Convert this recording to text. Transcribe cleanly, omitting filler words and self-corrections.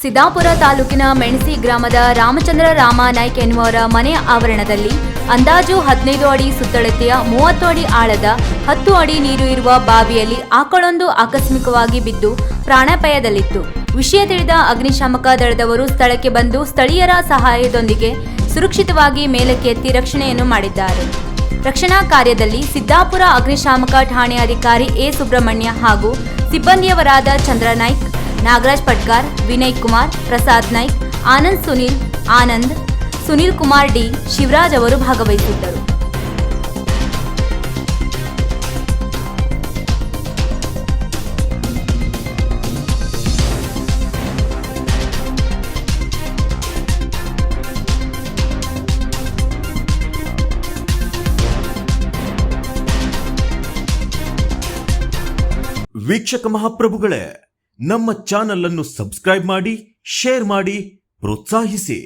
ಸಿದ್ದಾಪುರ ತಾಲೂಕಿನ ಮೆಣಸಿ ಗ್ರಾಮದ ರಾಮಚಂದ್ರ ರಾಮ ನಾಯ್ಕ್ ಎನ್ನುವರ ಮನೆ ಆವರಣದಲ್ಲಿ ಅಂದಾಜು 15 ಅಡಿ ಸುತ್ತಳತೆಯ 30 ಅಡಿ ಆಳದ 10 ಅಡಿ ನೀರು ಇರುವ ಬಾವಿಯಲ್ಲಿ ಆಕಳೊಂದು ಆಕಸ್ಮಿಕವಾಗಿ ಬಿದ್ದು ಪ್ರಾಣಾಪಾಯದಲ್ಲಿತ್ತು. ವಿಷಯ ತಿಳಿದ ಅಗ್ನಿಶಾಮಕ ದಳದವರು ಸ್ಥಳಕ್ಕೆ ಬಂದು ಸ್ಥಳೀಯರ ಸಹಾಯದೊಂದಿಗೆ ಸುರಕ್ಷಿತವಾಗಿ ಮೇಲಕ್ಕೆ ಎತ್ತಿ ರಕ್ಷಣೆಯನ್ನು ಮಾಡಿದ್ದಾರೆ. ರಕ್ಷಣಾ ಕಾರ್ಯದಲ್ಲಿ ಸಿದ್ದಾಪುರ ಅಗ್ನಿಶಾಮಕ ಠಾಣೆ ಅಧಿಕಾರಿ ಎ ಸುಬ್ರಹ್ಮಣ್ಯ ಹಾಗೂ ಸಿಬ್ಬಂದಿಯವರಾದ ಚಂದ್ರ ನಾಯ್ಕ್, ನಾಗರಾಜ್ ಪಟ್ಕಾರ್, ವಿನಯ್ ಕುಮಾರ್, ಪ್ರಸಾದ್ ನಾಯ್ಕ್, ಆನಂದ್, ಸುನಿಲ್ ಕುಮಾರ್ ಡಿ, ಶಿವರಾಜ್ ಅವರು ಭಾಗವಹಿಸಿದ್ದರು. ವೀಕ್ಷಕ ಮಹಾಪ್ರಭುಗಳೇ, ನಮ್ಮ ಚಾನಲ್ ಅನ್ನು ಸಬ್ಸ್ಕ್ರೈಬ್ ಮಾಡಿ, ಶೇರ್ ಮಾಡಿ, ಪ್ರೋತ್ಸಾಹಿಸಿ.